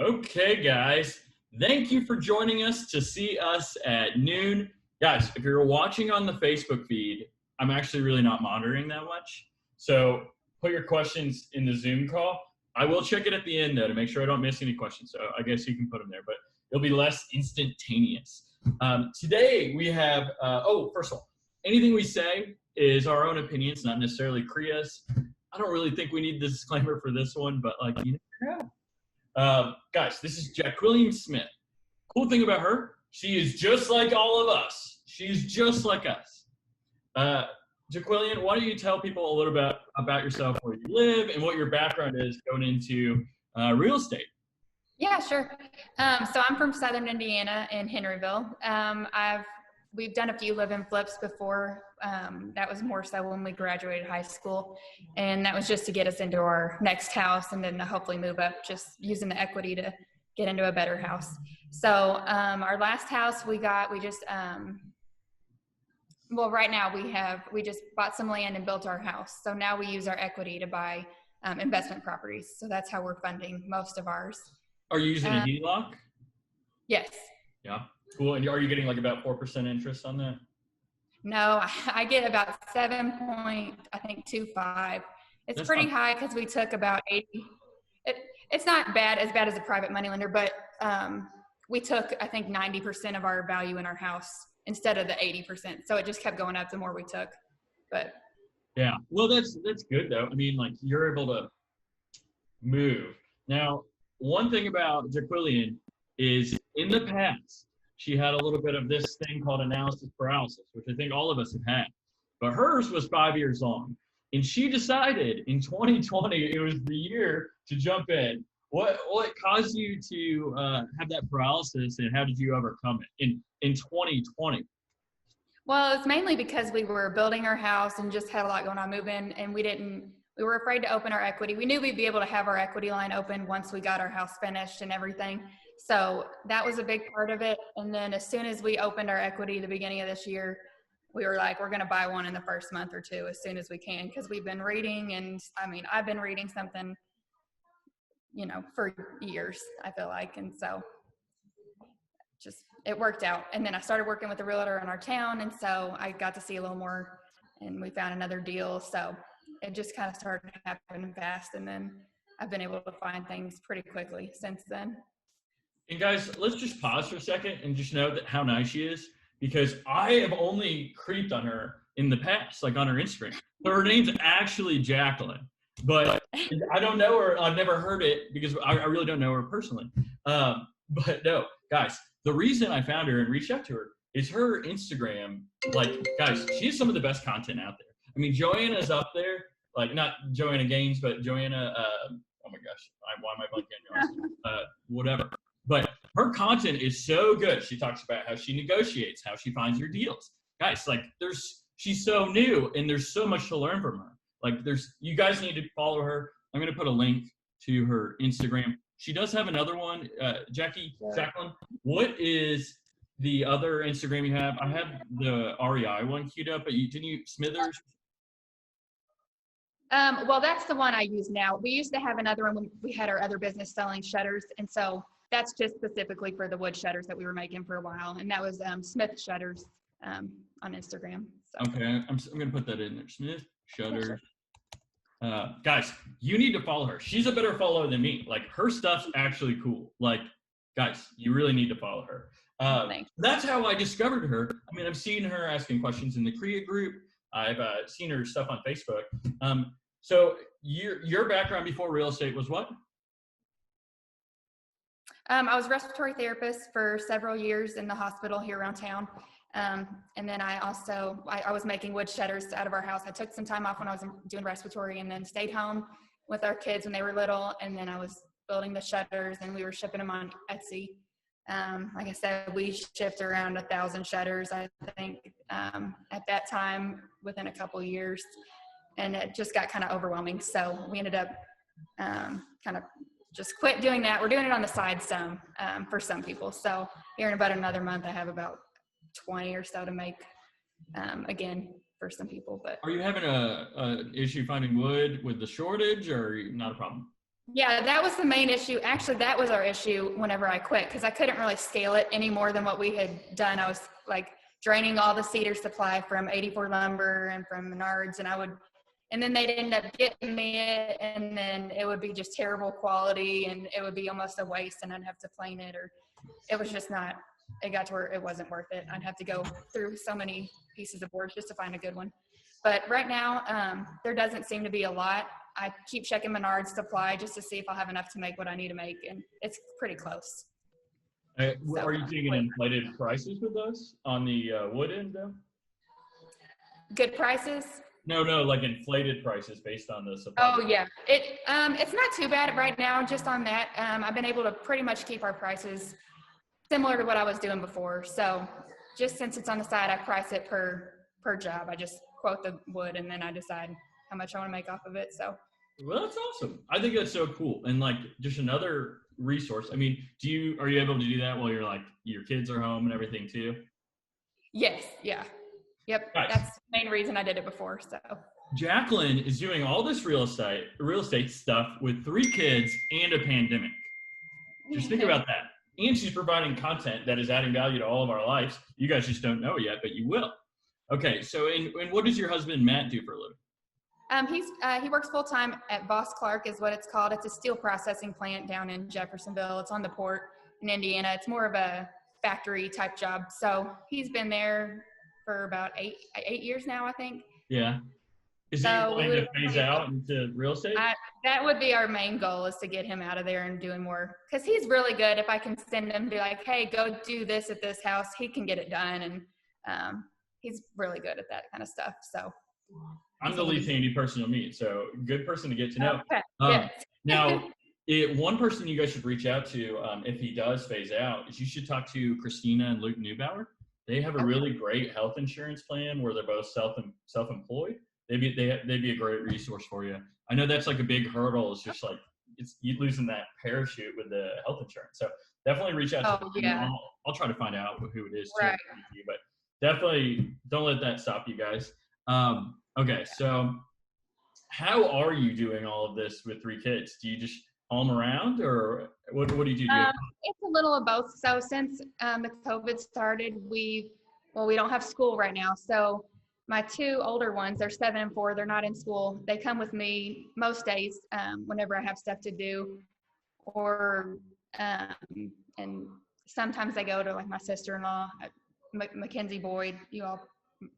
Okay, guys. Thank you for joining us to see us at noon. Guys, if you're watching on the Facebook feed, I'm actually really not monitoring that much. So put your questions in the Zoom call. I will check it at the end, though, to make sure I don't miss any questions. So I guess you can put them there, but it'll be less instantaneous. Today we have, first of all, anything we say is our own opinions, not necessarily Kriya's. I don't really think we need the disclaimer for this one, but you never know. Guys, this is Jacqueline Smith. Cool thing about her, she is just like all of us. She's just like us. Jacqueline, why don't you tell people a little bit about yourself, where you live, and what your background is going into real estate? Yeah, sure. So I'm from Southern Indiana in Henryville. We've done a few live-in flips before. That was more so when we graduated high school, and that was just to get us into our next house and then to hopefully move up, just using the equity to get into a better house. So our last house right now we just bought some land and built our house. So now we use our equity to buy investment properties. So that's how we're funding most of ours. Are you using a HELOC? Yes. Yeah. Cool. And are you getting like about 4% interest on that? No, I get about 7.25. It's That's pretty high because we took about 80. It's not as bad as a private money lender, but we took, I think, 90% of our value in our house instead of the 80%. So it just kept going up the more we took. But yeah, well, that's good though. I mean, like, you're able to move. Now, one thing about Jacqueline is in the past, she had a little bit of this thing called analysis paralysis, which I think all of us have had. But hers was 5 years long. And she decided in 2020, it was the year to jump in. What caused you to have that paralysis, and how did you overcome it in 2020? Well, it's mainly because we were building our house and just had a lot going on moving, and we were afraid to open our equity. We knew we'd be able to have our equity line open once we got our house finished and everything. So that was a big part of it. And then as soon as we opened our equity the beginning of this year, we were like, we're going to buy one in the first month or two as soon as we can, because we've been reading. And I mean, I've been reading something, for years, I feel like. And so it worked out. And then I started working with a realtor in our town. And so I got to see a little more, and we found another deal. So it just kind of started happening fast. And then I've been able to find things pretty quickly since then. And guys, let's just pause for a second and just note that how nice she is, because I have only creeped on her in the past, like on her Instagram. So her name's actually Jacqueline, but I don't know her. I've never heard it because I really don't know her personally. But no, guys, the reason I found her and reached out to her is her Instagram. Like, guys, she has some of the best content out there. I mean, Joanna's up there, like not Joanna Gaines, but Joanna, oh my gosh, why am I blanking on whatever. But her content is so good. She talks about how she negotiates, how she finds her deals. Guys, like, she's so new, and there's so much to learn from her. Like, you guys need to follow her. I'm going to put a link to her Instagram. She does have another one. Jacqueline, what is the other Instagram you have? I have the REI one queued up, but didn't you, Smithers? Well, that's the one I use now. We used to have another one when we had our other business selling shutters. And so that's just specifically for the wood shutters that we were making for a while. And that was Smith Shutters on Instagram. So. Okay, I'm going to put that in there. Smith Shutters. Guys, you need to follow her. She's a better follower than me. Like, her stuff's actually cool. Like, guys, you really need to follow her. That's how I discovered her. I mean, I've seen her asking questions in the Kriya group. I've seen her stuff on Facebook. So your background before real estate was what? I was a respiratory therapist for several years in the hospital here around town. And then I was making wood shutters out of our house. I took some time off when I was doing respiratory, and then stayed home with our kids when they were little. And then I was building the shutters, and we were shipping them on Etsy. Like I said, we shipped around 1,000 shutters, I think, at that time within a couple of years. And it just got kind of overwhelming. So we ended up kind of just quit doing that. We're doing it on the side some for some people. So here in about another month, I have about 20 or so to make again for some people. But are you having a issue finding wood with the shortage, or not a problem? Yeah, that was the main issue. Actually, that was our issue whenever I quit because I couldn't really scale it any more than what we had done. I was like draining all the cedar supply from 84 Lumber and from Menards, and then they'd end up getting me it, and then it would be just terrible quality, and it would be almost a waste, and I'd have to plane it, or it was just not. It got to where it wasn't worth it. I'd have to go through so many pieces of boards just to find a good one. But right now, there doesn't seem to be a lot. I keep checking Menards supply just to see if I'll have enough to make what I need to make, and it's pretty close. Are you seeing inflated prices with those on the wood end though? Good prices? No, like inflated prices based on the supply. Oh yeah, it's not too bad right now. Just on that, I've been able to pretty much keep our prices similar to what I was doing before. So just since it's on the side, I price it per job. I just quote the wood, and then I decide how much I want to make off of it. So. Well, that's awesome. I think that's so cool. And like just another resource. I mean, are you able to do that while you're like your kids are home and everything too? Yes. Yeah. Yep. Nice. That's the main reason I did it before. So Jacqueline is doing all this real estate stuff with 3 kids and a pandemic. Just think about that. And she's providing content that is adding value to all of our lives. You guys just don't know it yet, but you will. Okay. So, and what does your husband, Matt, do for a living? He works full time at Boss Clark is what it's called. It's a steel processing plant down in Jeffersonville. It's on the port in Indiana. It's more of a factory type job. So he's been there for about eight years now, I think. Yeah. Is he going to phase out into real estate? That would be our main goal, is to get him out of there and doing more. Because he's really good. If I can send him, be like, hey, go do this at this house, he can get it done. And he's really good at that kind of stuff. So. I'm the least handy person you'll meet, so good person to get to know. Okay. Yes. Now, one person you guys should reach out to if he does phase out is you should talk to Christina and Luke Neubauer. They have a really great health insurance plan where they're both self-employed. They'd be a great resource for you. I know that's like a big hurdle. It's just like you losing that parachute with the health insurance. So definitely reach out to them. Yeah. I'll try to find out who it is right. too. But definitely don't let that stop you guys. Okay, so how are you doing all of this with 3 kids? Do you just haul them around, or what do you do? It's a little of both. So since the COVID started, we don't have school right now. So my 2 older ones, they're 7 and 4. They're not in school. They come with me most days whenever I have stuff to do, or and sometimes they go to like my sister-in-law, Mackenzie Boyd. You all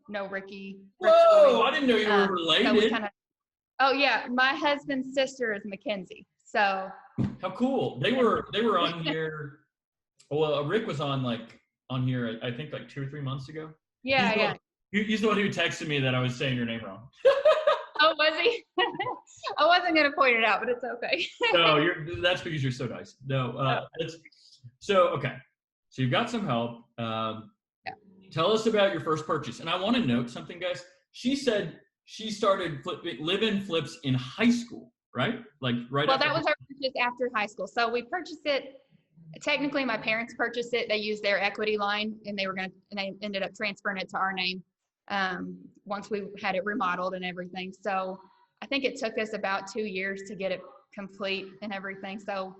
know Ricky. Whoa, I didn't know you were related. So oh yeah, my husband's sister is Mackenzie. So how cool. They were on here. Well, Rick was on here I think like 2 or 3 months ago. Yeah. He's the one who texted me that I was saying your name wrong. Oh, was he? I wasn't gonna point it out, but it's okay. No, that's because you're so nice. No, okay. So you've got some help. Tell us about your first purchase. And I want to note something, guys. She said she started live-in flips in high school, right? Like right Well, after. that was our purchase after high school. So we purchased it. Technically, my parents purchased it. They used their equity line, and they ended up transferring it to our name once we had it remodeled and everything. So I think it took us about 2 years to get it complete and everything. So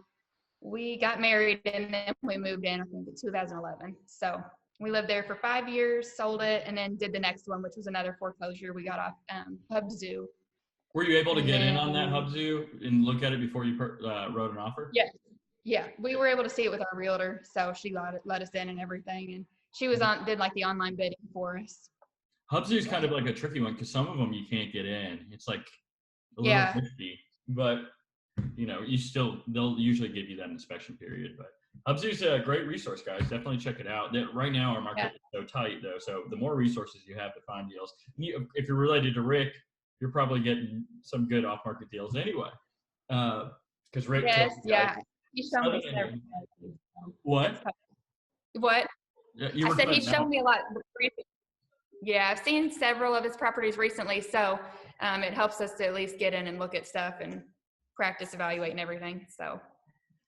we got married, and then we moved in, I think, in 2011. So we lived there for 5 years, sold it, and then did the next one, which was another foreclosure we got off Hub Zoo. Were you able to get in on that Hub Zoo and look at it before you wrote an offer? Yeah. We were able to see it with our realtor, so she let us in and everything, and she did like the online bidding for us. Hub Zoo is kind of like a tricky one because some of them you can't get in. It's like a little risky, but they'll usually give you that inspection period. But Hub Zoo's a great resource, guys. Definitely check it out. Right now, our market is so tight, though. So the more resources you have to find deals, if you're related to Rick, you're probably getting some good off-market deals anyway. Because Rick. Yes, he's shown me several. What? What? I said he's shown me a lot. Yeah, I've seen several of his properties recently, so it helps us to at least get in and look at stuff and practice evaluating everything. So.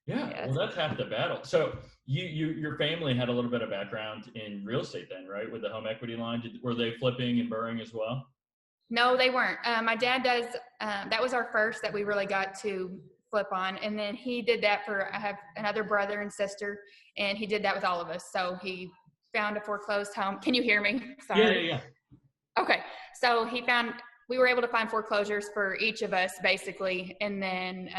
Yeah, well, that's half the battle. So your family had a little bit of background in real estate then, right? With the home equity line, were they flipping and burring as well? No, they weren't. My dad does. That was our first that we really got to flip on. And then he did that I have another brother and sister, and he did that with all of us. So he found a foreclosed home. Can you hear me? Sorry. Yeah. Okay. So we were able to find foreclosures for each of us basically, and then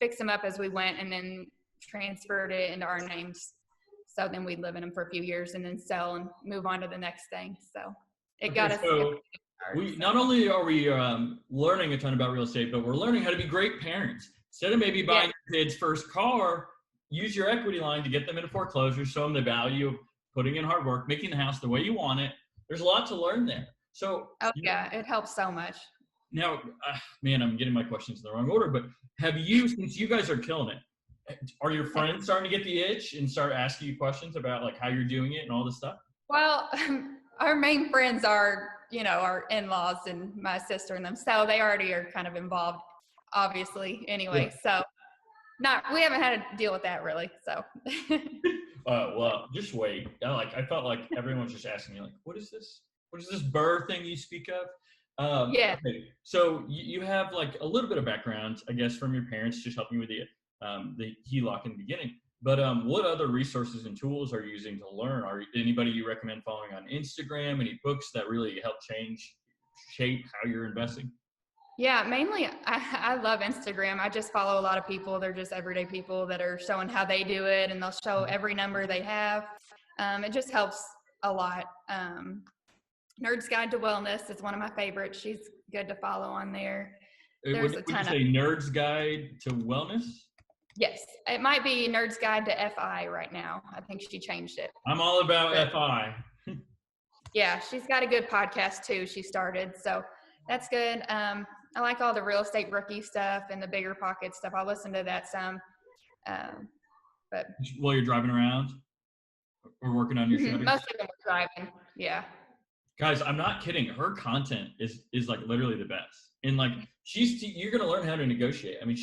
fix them up as we went, and then transferred it into our names. So then we'd live in them for a few years and then sell and move on to the next thing. So it got us. Not only are we learning a ton about real estate, but we're learning how to be great parents. Instead of maybe buying your kid's first car, use your equity line to get them into foreclosure, show them the value of putting in hard work, making the house the way you want it. There's a lot to learn there. So it helps so much. Now, man, I'm getting my questions in the wrong order, but have you, since you guys are killing it, are your friends starting to get the itch and start asking you questions about like how you're doing it and all this stuff? Well, our main friends are, our in-laws and my sister and them. So they already are kind of involved, obviously, anyway. Yeah. So we haven't had to deal with that really. So. Well, just wait. I felt like everyone was just asking me like, what is this? What is this burr thing you speak of? Yeah. Okay. So you have like a little bit of background, I guess, from your parents just helping you with the HELOC in the beginning. But what other resources and tools are you using to learn? Are anybody you recommend following on Instagram? Any books that really help shape how you're investing? Yeah, mainly I love Instagram. I just follow a lot of people. They're just everyday people that are showing how they do it, and they'll show every number they have. It just helps a lot. Nerd's Guide to Wellness is one of my favorites. She's good to follow on there. Would you say Nerd's Guide to Wellness? Yes, it might be Nerd's Guide to FI right now. I think she changed it. I'm all about FI. Yeah, she's got a good podcast too. She started, so that's good. I like all the real estate rookie stuff and the bigger pocket stuff. I'll listen to that some. But while you're driving around or working on your shutters? Most of them are driving. Yeah. Guys, I'm not kidding. Her content is like literally the best. And like you're gonna learn how to negotiate. I mean,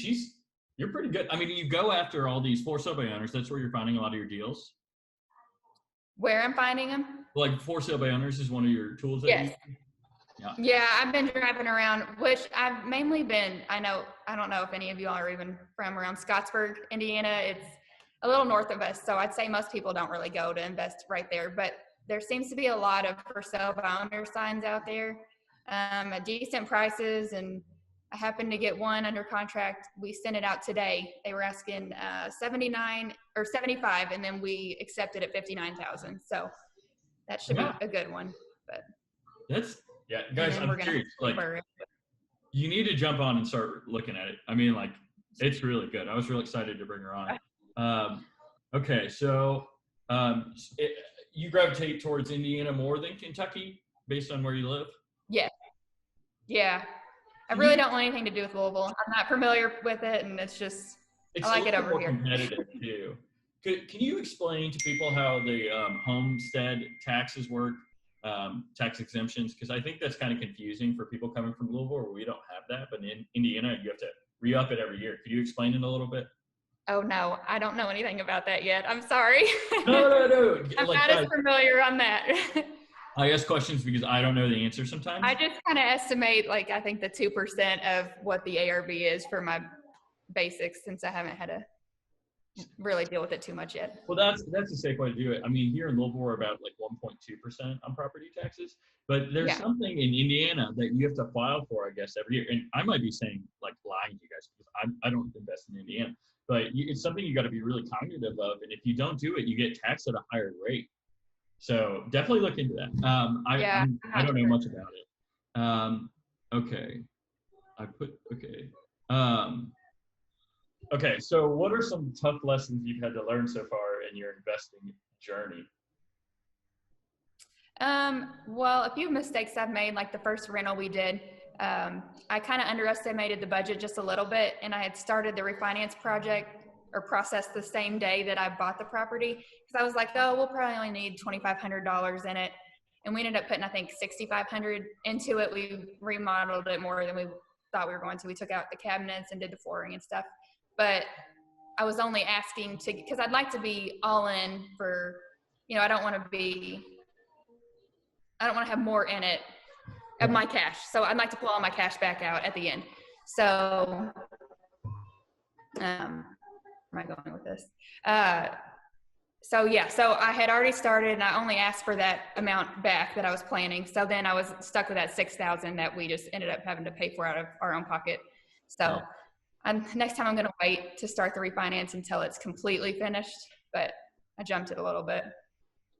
you're pretty good. I mean, you go after all these for sale by owners. That's where you're finding a lot of your deals. Where I'm finding them? Like for sale by owners is one of your tools. Yes. Yeah, I've been driving around, which I've mainly been. I don't know if any of you all are even from around Scottsburg, Indiana. It's a little north of us, so I'd say most people don't really go to invest right there. But there seems to be a lot of for sale by owner signs out there at decent prices, and I happened to get one under contract. We sent it out today. They were asking 79 or 75, and then we accepted at 59,000. So that should be a good one. But guys, I'm curious. Like, you need to jump on and start looking at it. I mean, like, it's really good. I was really excited to bring her on. Okay, so you gravitate towards Indiana more than Kentucky based on where you live? Yeah. I really don't want anything to do with Louisville. I'm not familiar with it, and I like it over here. Competitive too. Can you explain to people how the homestead taxes work, tax exemptions? Because I think that's kind of confusing for people coming from Louisville, where we don't have that. But in Indiana, you have to re-up it every year. Could you explain it a little bit? Oh, no, I don't know anything about that yet. I'm sorry. No. I'm not as familiar on that. I ask questions because I don't know the answer sometimes. I just kind of estimate, like, I think the 2% of what the ARV is for my basics, since I haven't had to really deal with it too much yet. Well, that's a safe way to do it. I mean, here in Louisville, we're about like 1.2% on property taxes, but there's something in Indiana that you have to file for, I guess, every year. And I might be saying, like, lying to you guys because I don't invest in Indiana, but it's something you got to be really cognitive of. And if you don't do it, you get taxed at a higher rate. So definitely look into that. I don't know much about it. Okay. Okay. So what are some tough lessons you've had to learn so far in your investing journey? Well, a few mistakes I've made, like the first rental we did, I kind of underestimated the budget just a little bit, and I had started the refinance project or process the same day that I bought the property, because I was like, oh, we'll probably only need $2,500 in it. And we ended up putting, I think, $6,500 into it. We remodeled it more than we thought we were going to. We took out the cabinets and did the flooring and stuff. But I was only asking because I'd like to be all in for, I don't want to have more in it of my cash. So I'd like to pull all my cash back out at the end. So Where am I going with this? So I had already started, and I only asked for that amount back that I was planning. So then I was stuck with that $6,000 that we just ended up having to pay for out of our own pocket. So next time I'm going to wait to start the refinance until it's completely finished, but I jumped it a little bit.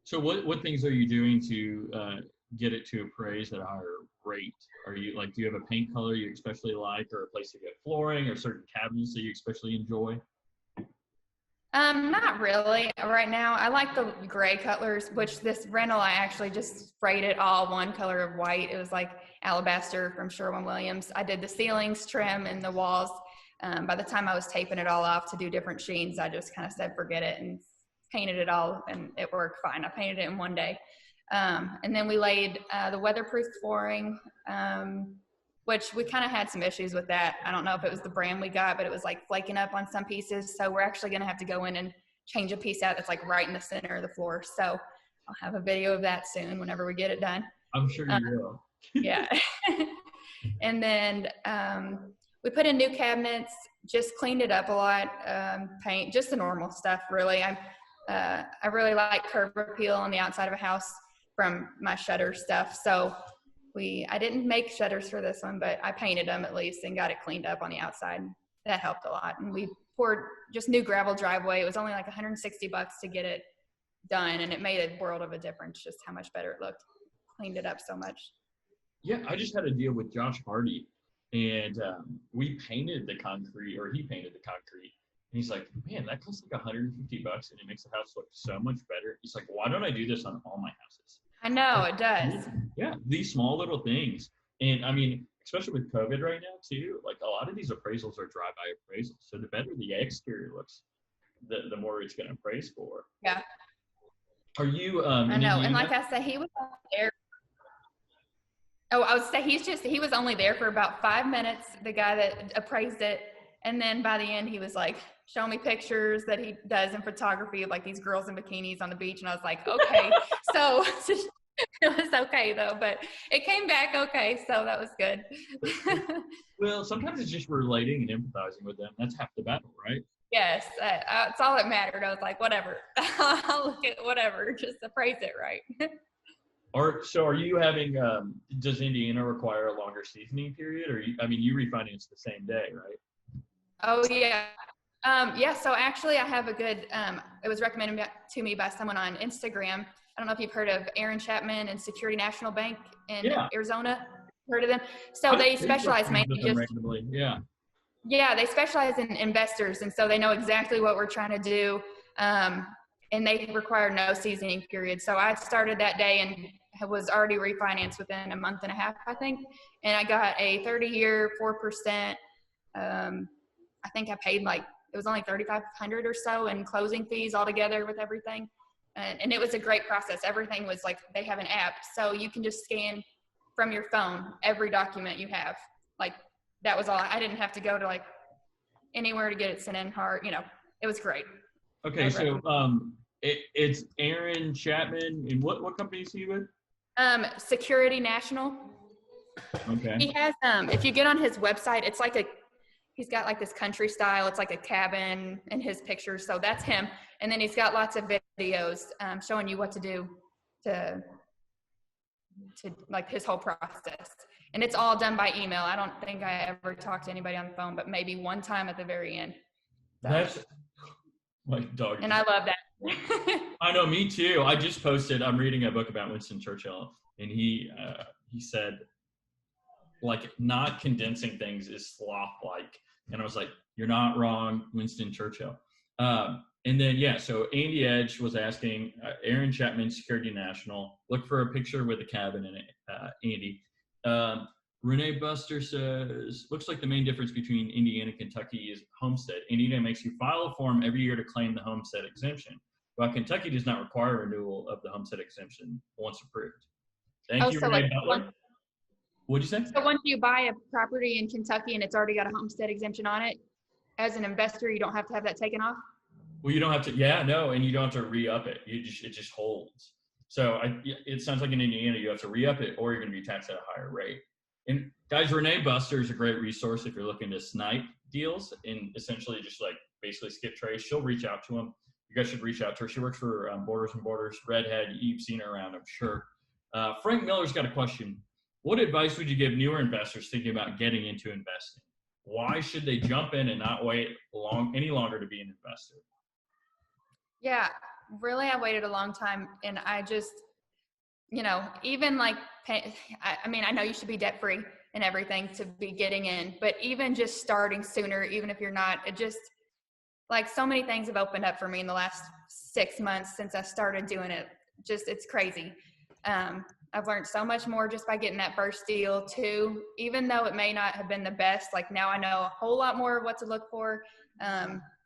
So what things are you doing to get it to appraise at a higher rate? Are you like, do you have a paint color you especially like, or a place to get flooring, or certain cabinets that you especially enjoy? Not really. Right now, I like the gray colors, which this rental, I actually just sprayed it all one color of white. It was like alabaster from Sherwin-Williams. I did the ceilings trim and the walls. By the time I was taping it all off to do different sheens, I just kind of said, forget it, and painted it all, and it worked fine. I painted it in one day. And then we laid the weatherproof flooring, which we kind of had some issues with that. I don't know if it was the brand we got, but it was like flaking up on some pieces. So we're actually going to have to go in and change a piece out that's like right in the center of the floor. So I'll have a video of that soon whenever we get it done. I'm sure you will. Yeah. And then we put in new cabinets, just cleaned it up a lot, paint, just the normal stuff, really. I really like curb appeal on the outside of a house from my shutter stuff. So I didn't make shutters for this one, but I painted them at least and got it cleaned up on the outside. That helped a lot. And we poured just new gravel driveway. It was only like $160 to get it done, and it made a world of a difference just how much better it looked. Cleaned it up so much. Yeah, I just had a deal with Josh Hardy, and we painted the concrete, or he painted the concrete. And he's like, man, that costs like $150, and it makes the house look so much better. He's like, why don't I do this on all my houses? I know, it does. Yeah, these small little things. And I mean, especially with COVID right now too, like a lot of these appraisals are drive-by appraisals. So the better the exterior looks, the more it's going to appraise for. Yeah. Are you I know, and like I said, he was there. Oh, I would say he was only there for about 5 minutes, the guy that appraised it. And then by the end, he was like, showing me pictures that he does in photography of like these girls in bikinis on the beach. And I was like, okay. So it was okay though, but it came back okay. So that was good. Well, sometimes it's just relating and empathizing with them. That's half the battle, right? Yes. It's all that mattered. I was like, whatever. I'll look at whatever. Just appraise it right. So are you having, does Indiana require a longer seasoning period? Or you refinance the same day, right? Oh, yeah. Yeah, so actually I have a good, it was recommended to me by someone on Instagram. I don't know if you've heard of Aaron Chapman and Security National Bank in Arizona. Heard of them? So they specialize mainly just, yeah, they specialize in investors. And so they know exactly what we're trying to do. And they require no seasoning period. So I started that day and was already refinanced within a month and a half, I think. And I got a 30-year, 4%. I think I paid it was only $3,500 or so in closing fees altogether with everything. And it was a great process. Everything was like, they have an app, so you can just scan from your phone every document you have. Like, that was all. I didn't have to go to anywhere to get it sent in hard. It was great. Okay, so it's Aaron Chapman, and what company is he with? Security National. Okay. He has if you get on his website, it's like he's got like this country style. It's like a cabin and his pictures. So that's him. And then he's got lots of videos showing you what to do to like his whole process. And it's all done by email. I don't think I ever talked to anybody on the phone, but maybe one time at the very end. So. That's my dog. And I love that. I know, me too. I just posted, I'm reading a book about Winston Churchill, and he said, not condensing things is sloth-like. And I was like, you're not wrong, Winston Churchill. And then, so Andy Edge was asking, Aaron Chapman, Security National, look for a picture with a cabin in it, Andy. Renee Buster says, looks like the main difference between Indiana and Kentucky is homestead. Indiana makes you file a form every year to claim the homestead exemption, while Kentucky does not require renewal of the homestead exemption once approved. Thank you, Renee Butler. What'd you say? So once you buy a property in Kentucky and it's already got a homestead exemption on it, as an investor, you don't have to have that taken off? Well, you don't have to, and you don't have to re-up it. It just holds. So it sounds like in Indiana, you have to re-up it, or you're going to be taxed at a higher rate. And guys, Renee Buster is a great resource if you're looking to snipe deals and essentially just like basically skip trades. She'll reach out to them. You guys should reach out to her. She works for Borders and Borders, Redhead. You've seen her around, I'm sure. Frank Miller's got a question. What advice would you give newer investors thinking about getting into investing? Why should they jump in and not wait any longer to be an investor? Yeah, really, I waited a long time, and I just, even like, I mean, I know you should be debt free and everything to be getting in, but even just starting sooner, even if you're not, it just, like, so many things have opened up for me in the last 6 months since I started doing it. Just, it's crazy. I've learned so much more just by getting that first deal too, even though it may not have been the best. Like, now I know a whole lot more of what to look for.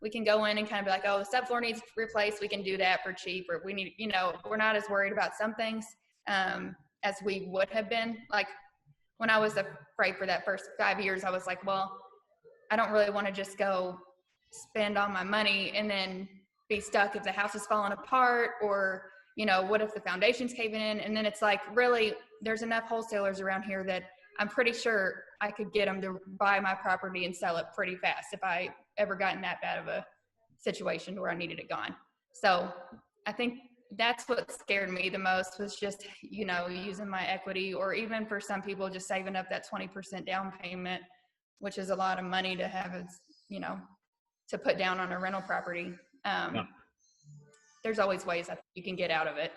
We can go in and kind of be like, oh, the subfloor needs replaced. We can do that for cheap, or we need, we're not as worried about some things as we would have been. Like, when I was afraid for that first 5 years, I was like, well, I don't really want to just go spend all my money and then be stuck if the house is falling apart, or what if the foundation's caving in? And then it's like, really, there's enough wholesalers around here that I'm pretty sure I could get them to buy my property and sell it pretty fast if I ever got in that bad of a situation where I needed it gone. So I think that's what scared me the most, was just, using my equity, or even for some people, just saving up that 20% down payment, which is a lot of money to have, to put down on a rental property. Yeah. There's always ways that you can get out of it.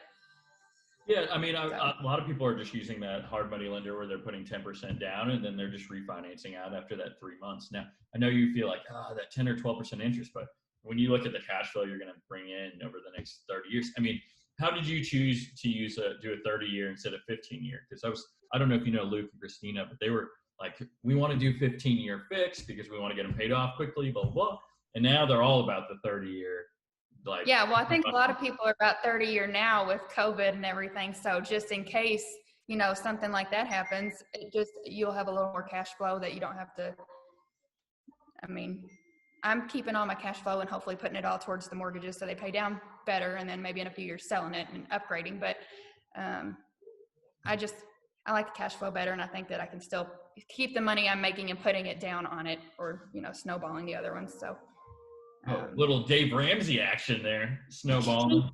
Yeah, I mean, a lot of people are just using that hard money lender where they're putting 10% down and then they're just refinancing out after that 3 months. Now, I know you feel like, that 10 or 12% interest, but when you look at the cash flow you're going to bring in over the next 30 years, I mean, how did you choose to do a 30-year instead of 15-year? Because I don't know if you know Luke and Christina, but they were like, we want to do 15-year fixed because we want to get them paid off quickly, blah, blah, blah. And now they're all about the 30-year. Yeah, well, I think a lot of people are about 30-year now with COVID and everything. So just in case, something like that happens, you'll have a little more cash flow that you don't have to. I mean, I'm keeping all my cash flow and hopefully putting it all towards the mortgages so they pay down better, and then maybe in a few years selling it and upgrading. But I like the cash flow better, and I think that I can still keep the money I'm making and putting it down on it, or snowballing the other ones. So. Little Dave Ramsey action there, snowballing.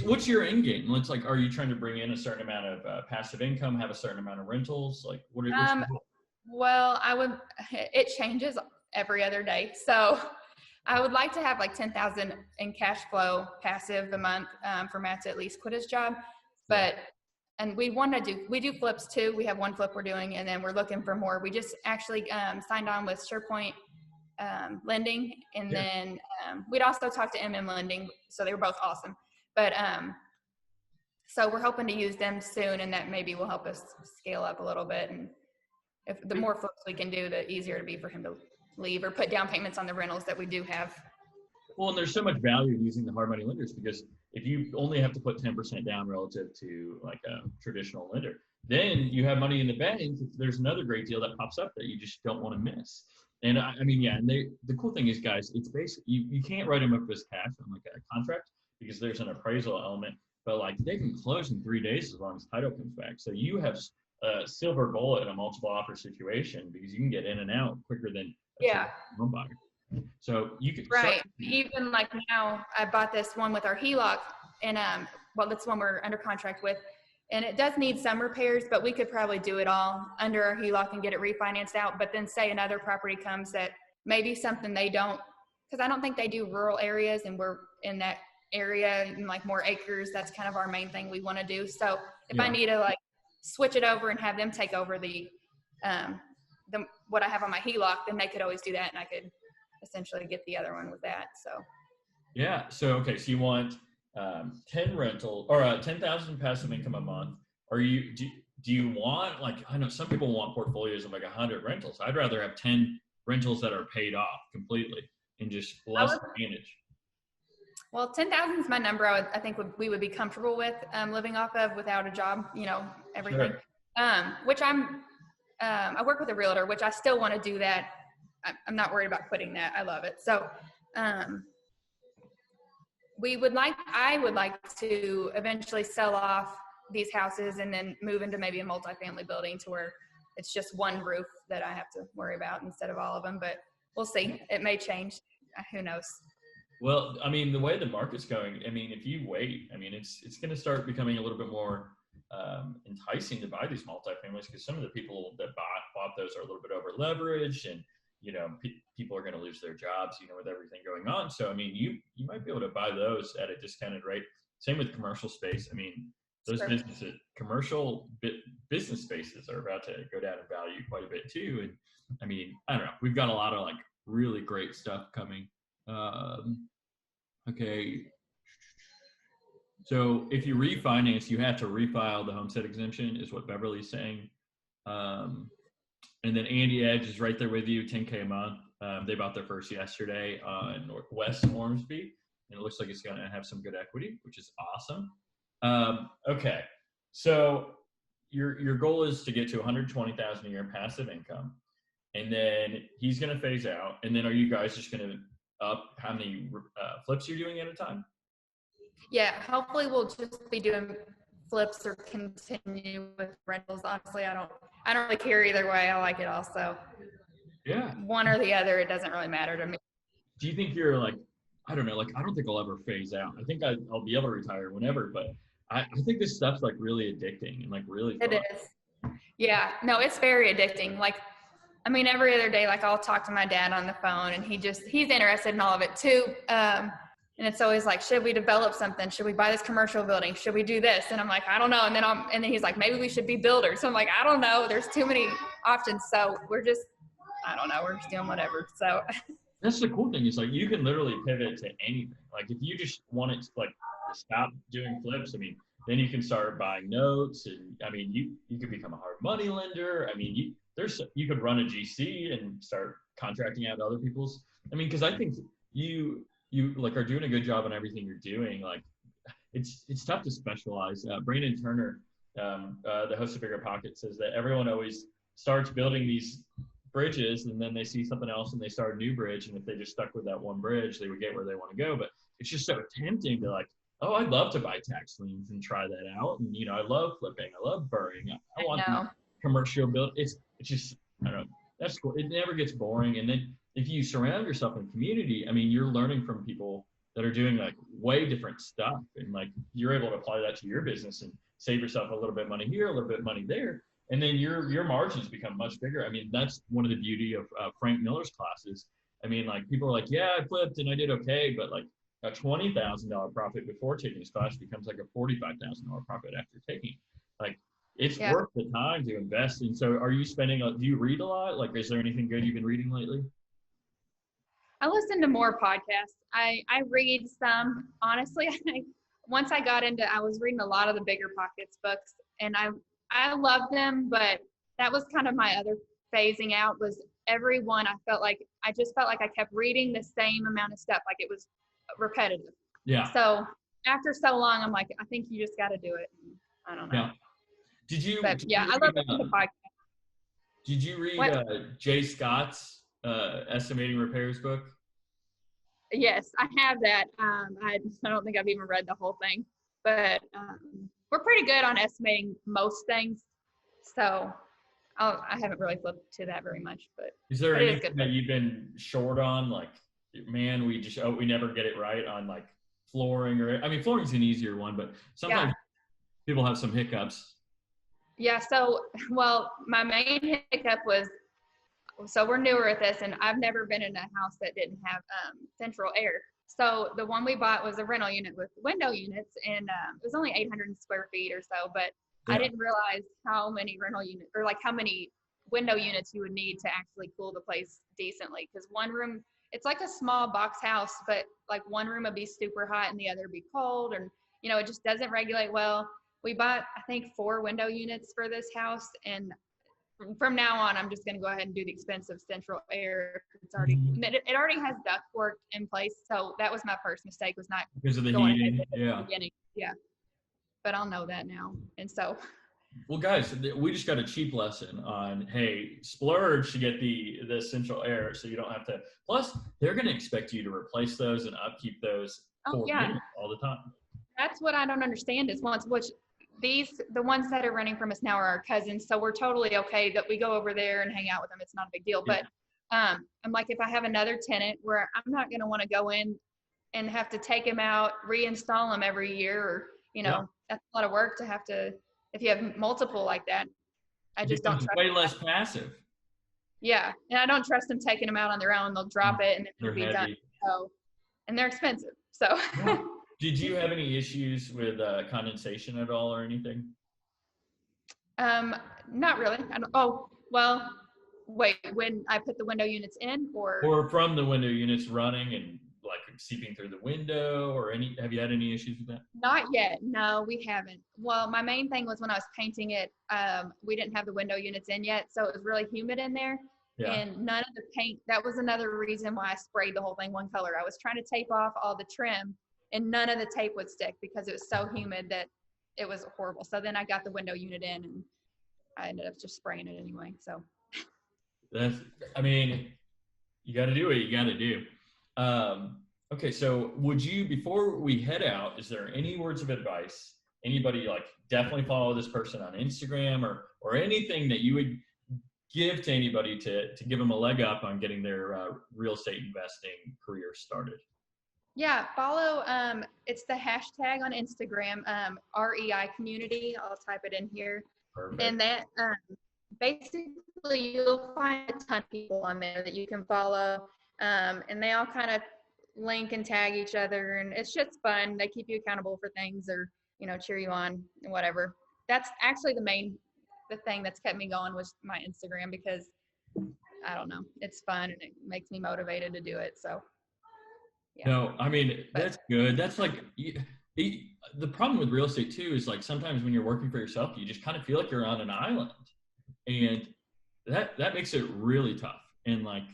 What's your end game? It's like, are you trying to bring in a certain amount of passive income, have a certain amount of rentals? Like, what's your goal? Well, it changes every other day. So I would like to have like 10,000 in cash flow passive a month for Matt to at least quit his job. And we do flips too. We have one flip we're doing, and then we're looking for more. We just actually signed on with SurePoint lending, and then we'd also talked to MM Lending, so they were both awesome. But so we're hoping to use them soon, and that maybe will help us scale up a little bit. And if the more flips we can do, the easier it'll be for him to leave or put down payments on the rentals that we do have. Well, and there's so much value in using the hard money lenders, because if you only have to put 10% down relative to like a traditional lender, then you have money in the bank. There's another great deal that pops up that you just don't want to miss. And I mean, yeah, and the cool thing is, guys, it's basically, you can't write them up as cash on like a contract because there's an appraisal element, but like they can close in 3 days as long as title comes back. So you have a silver bullet in a multiple offer situation because you can get in and out quicker than a home buyer. So you can even like now I bought this one with our HELOC, and that's one we're under contract with. And it does need some repairs, but we could probably do it all under our HELOC and get it refinanced out. But then say another property comes that maybe something they don't, because I don't think they do rural areas, and we're in that area and like more acres. That's kind of our main thing we want to do. So if I need to like switch it over and have them take over the what I have on my HELOC, then they could always do that, and I could essentially get the other one with that. So so you want 10 rental or 10,000 passive income a month. Do you want, like, I know some people want portfolios of like 100 rentals. I'd rather have 10 rentals that are paid off completely and just less manage. Well, 10,000 is my number. I think we would be comfortable with living off of without a job, everything. Sure. Which I work with a realtor, which I still want to do that. I'm not worried about quitting that. I love it. So, I would like to eventually sell off these houses and then move into maybe a multifamily building to where it's just one roof that I have to worry about instead of all of them. But we'll see. It may change. Who knows? Well, I mean, the way the market's going, I mean, if you wait, I mean, it's going to start becoming a little bit more enticing to buy these multifamilies, because some of the people that bought those are a little bit over leveraged, and people are going to lose their jobs, with everything going on. So, I mean, you might be able to buy those at a discounted rate. Same with commercial space. I mean, those commercial business spaces are about to go down in value quite a bit too. And I mean, I don't know. We've got a lot of like really great stuff coming. Okay. So if you refinance, you have to refile the homestead exemption, is what Beverly's saying. And then Andy Edge is right there with you, $10K a month. They bought their first yesterday on Northwest Ormsby, and it looks like it's going to have some good equity, which is awesome. Okay, so your goal is to get to $120,000 a year in passive income, and then he's going to phase out. And then are you guys just going to up how many flips you're doing at a time? Yeah, hopefully we'll just be doing flips or continue with rentals. Honestly, I don't really care either way. I like it all. So yeah, one or the other, it doesn't really matter to me. Do you think you're like, I don't know, like I don't think I'll ever phase out. I think I'll be able to retire whenever, but I think this stuff's like really addicting and like really fun. It is. Yeah, no, it's very addicting. Like, I mean, every other day, like I'll talk to my dad on the phone, and he's interested in all of it too. And it's always like, should we develop something? Should we buy this commercial building? Should we do this? And I'm like, I don't know. And then he's like, maybe we should be builders. So I'm like, I don't know. There's too many options. So we're just doing whatever. So that's the cool thing, is like you can literally pivot to anything. Like if you just want it to like stop doing flips, I mean, then you can start buying notes, and I mean, you could become a hard money lender. I mean, you could run a GC and start contracting out other people's. I mean, because I think you like are doing a good job on everything you're doing. Like it's tough to specialize. Brandon Turner, the host of Bigger Pockets, says that everyone always starts building these bridges, and then they see something else and they start a new bridge. And if they just stuck with that one bridge, they would get where they want to go. But it's just so tempting to like, oh, I'd love to buy tax liens and try that out. And I love flipping. I love burring. I want the commercial build. It's just, I don't know. That's cool. It never gets boring. And then if you surround yourself in community, I mean, you're learning from people that are doing like way different stuff, and like you're able to apply that to your business and save yourself a little bit of money here, a little bit of money there, and then your margins become much bigger. I mean, that's one of the beauty of Frank Miller's classes. I mean, like people are like, yeah, I flipped and I did okay, but like a $20,000 profit before taking this class becomes like a $45,000 profit after taking. Like it's worth the time to invest. And so are you spending, do you read a lot? Like, is there anything good you've been reading lately? I listen to more podcasts. I read some. Honestly, once I got into, I was reading a lot of the Bigger Pockets books, and I love them, but that was kind of my other phasing out. Was every one I just felt like I kept reading the same amount of stuff, like it was repetitive. Yeah. So after so long, I'm like, I think you just got to do it. I don't know. Yeah. I love the podcast. Did you read Jay Scott's Estimating Repairs book? Yes, I have that. I don't think I've even read the whole thing, but we're pretty good on estimating most things. So I haven't really flipped to that very much. But is there anything that you've been short on? Like, man, we never get it right on like flooring, or I mean, flooring's an easier one, but sometimes people have some hiccups. Yeah. So, well, my main hiccup was, so we're newer at this, and I've never been in a house that didn't have central air. So the one we bought was a rental unit with window units, and it was only 800 square feet or so, but I didn't realize how many rental units, or like how many window units you would need to actually cool the place decently. Because one room, it's like a small box house, but like one room would be super hot and the other would be cold, and it just doesn't regulate well. We bought, I think, 4 window units for this house, and from now on, I'm just going to go ahead and do the expensive central air. It already has ductwork in place, so that was my first mistake, was not because of the heating. Yeah, but I'll know that now, and so. Well, guys, we just got a cheap lesson on, hey, splurge to get the central air, so you don't have to. Plus, they're going to expect you to replace those and upkeep those all the time. That's what I don't understand is the ones that are running from us now are our cousins, so we're totally okay that we go over there and hang out with them. It's not a big deal. Yeah. But I'm like, if I have another tenant where I'm not going to want to go in and have to take them out, reinstall them every year, or that's a lot of work to have to. If you have multiple like that, I It just don't becomes trust way them. less passive. Yeah, and I don't trust them taking them out on their own. They'll drop it and it'll be They're done. heavy. So, and they're expensive. So. Yeah. Did you have any issues with condensation at all or anything? Not really. Oh, well, wait, when I put the window units in or from the window units running and like seeping through the window or have you had any issues with that? Not yet. No, we haven't. Well, my main thing was when I was painting it, we didn't have the window units in yet. So it was really humid in there. Yeah. And none of the paint, that was another reason why I sprayed the whole thing one color. I was trying to tape off all the trim and none of the tape would stick because it was so humid that it was horrible. So then I got the window unit in and I ended up just spraying it anyway. So you got to do what you got to do. Okay, so would you, before we head out, is there any words of advice? Anybody like definitely follow this person on Instagram or anything that you would give to anybody to give them a leg up on getting their real estate investing career started? Yeah, follow, it's the hashtag on Instagram, REI community. I'll type it in here. Perfect. And that, basically you'll find a ton of people on there that you can follow. And they all kind of link and tag each other and it's just fun. They keep you accountable for things or, cheer you on and whatever. That's actually the thing that's kept me going was my Instagram because I don't know, it's fun and it makes me motivated to do it. So. Yeah. No, that's good. That's like the problem with real estate too is like sometimes when you're working for yourself, you just kind of feel like you're on an island, and that makes it really tough. And like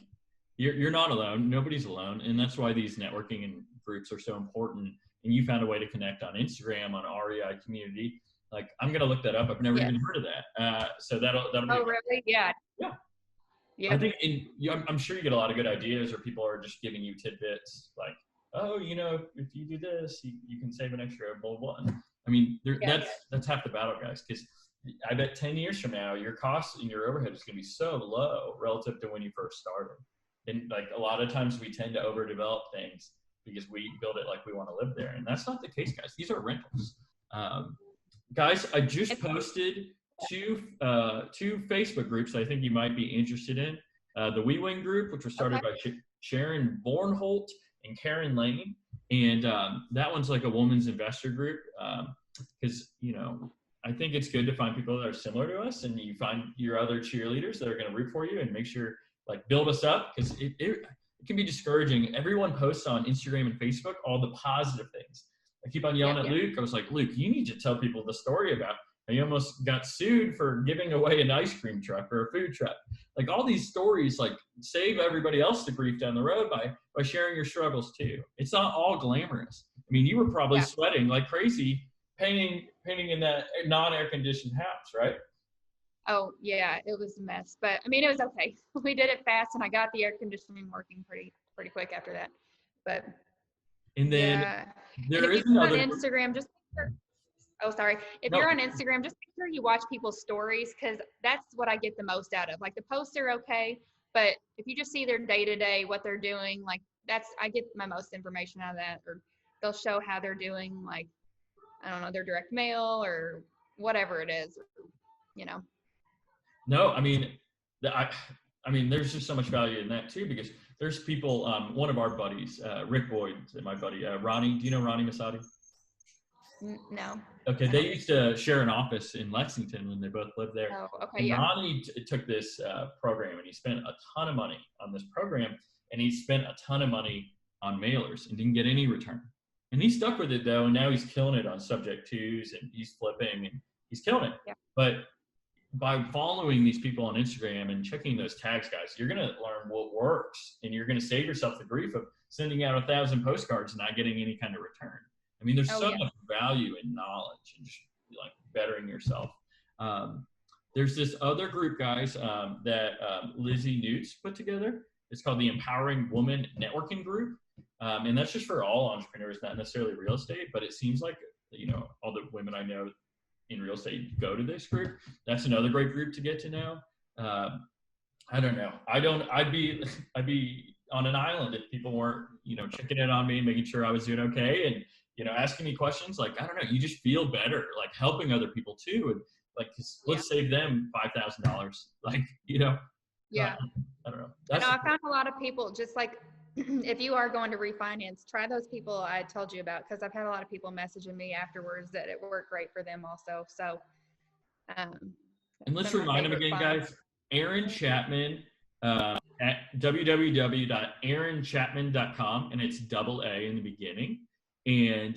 you're not alone, nobody's alone, and that's why these networking and groups are so important. And you found a way to connect on Instagram on REI community. Like I'm gonna look that up. I've never even heard of that. So that'll be. Oh really? Yeah. Yeah. Yeah. I think I'm sure you get a lot of good ideas or people are just giving you tidbits like, oh, if you do this, you can save an extra blah, blah, blah. That's half the battle, guys, because I bet 10 years from now, your costs and your overhead is going to be so low relative to when you first started. And like a lot of times we tend to overdevelop things because we build it like we want to live there. And that's not the case, guys. These are rentals. Guys, I just posted two Facebook groups I think you might be interested in. The We Win group, which was started by Sharon Bornholt and Karen Lane. And that one's like a woman's investor group because, I think it's good to find people that are similar to us and you find your other cheerleaders that are going to root for you and make sure, like, build us up because it can be discouraging. Everyone posts on Instagram and Facebook all the positive things. I keep on yelling at Luke. I was like, Luke, you need to tell people the story about how you almost got sued for giving away an ice cream truck or a food truck. Like all these stories, like save everybody else the grief down the road by sharing your struggles too. It's not all glamorous. You were probably sweating like crazy painting in that non-air conditioned house, right? Oh yeah, it was a mess, but it was okay. We did it fast and I got the air conditioning working pretty quick after that. But and then there is another on Instagram, just oh, sorry. If you're on Instagram, just make sure you watch people's stories because that's what I get the most out of. Like the posts are okay, but if you just see their day-to-day, what they're doing, like I get my most information out of that. Or they'll show how they're doing, like, I don't know, their direct mail or whatever it is, No, there's just so much value in that too because there's people, one of our buddies, Rick Boyd and my buddy, Ronnie, do you know Ronnie Masadi? No. Okay, they used to share an office in Lexington when they both lived there. Oh, okay, and yeah. Ronnie took this program and he spent a ton of money on this program and he spent a ton of money on mailers and didn't get any return. And he stuck with it though, and now he's killing it on subject twos and he's flipping and he's killing it. Yeah. But by following these people on Instagram and checking those tags, guys, you're going to learn what works and you're going to save yourself the grief of sending out 1,000 postcards and not getting any kind of return. There's so much value in knowledge and just like bettering yourself. There's this other group, guys, that Lizzie Newts put together. It's called the Empowering Woman Networking Group. And that's just for all entrepreneurs, not necessarily real estate, but it seems like, all the women I know in real estate, go to this group. That's another great group to get to know. I don't know. I'd be on an island if people weren't, checking in on me, making sure I was doing okay, and asking me questions. Like, I don't know, you just feel better, like helping other people too, and like let's save them $5,000. Like, Yeah. I don't know. I found a lot of people just like if you are going to refinance, try those people I told you about, because I've had a lot of people messaging me afterwards that it worked great for them also. So, and let's remind them again, guys. Aaron Chapman at www.aaronchapman.com, and it's double A in the beginning. And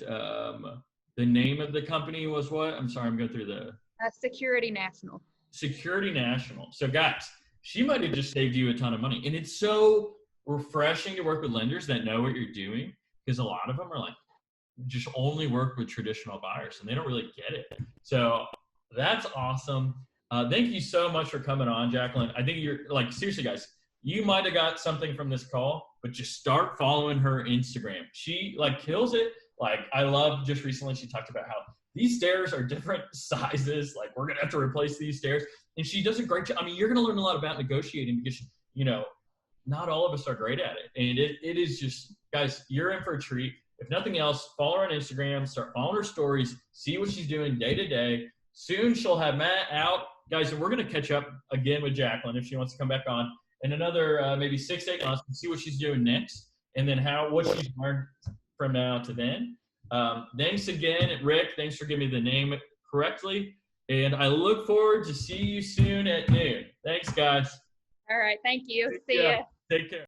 the name of the company was what? I'm sorry, I'm going through the Security National. Security National. So, guys, she might have just saved you a ton of money, and it's so refreshing to work with lenders that know what you're doing, because a lot of them are like just only work with traditional buyers and they don't really get it. So that's awesome. Thank you so much for coming on, Jacqueline. I think you're like, seriously guys, you might have got something from this call, but just start following her Instagram. She like kills it. Like, I love, just recently she talked about how these stairs are different sizes. Like, we're going to have to replace these stairs. And she does a great job. I mean, you're going to learn a lot about negotiating because, not all of us are great at it. And it is just, guys, you're in for a treat. If nothing else, follow her on Instagram, start following her stories, see what she's doing day to day. Soon she'll have Matt out. Guys, we're going to catch up again with Jacqueline if she wants to come back on in another maybe 6 to 8 months and see what she's doing next, and then what she's learned from now to then. Thanks again, Rick. Thanks for giving me the name correctly. And I look forward to see you soon at noon. Thanks, guys. All right. Thank you. See ya. Take care.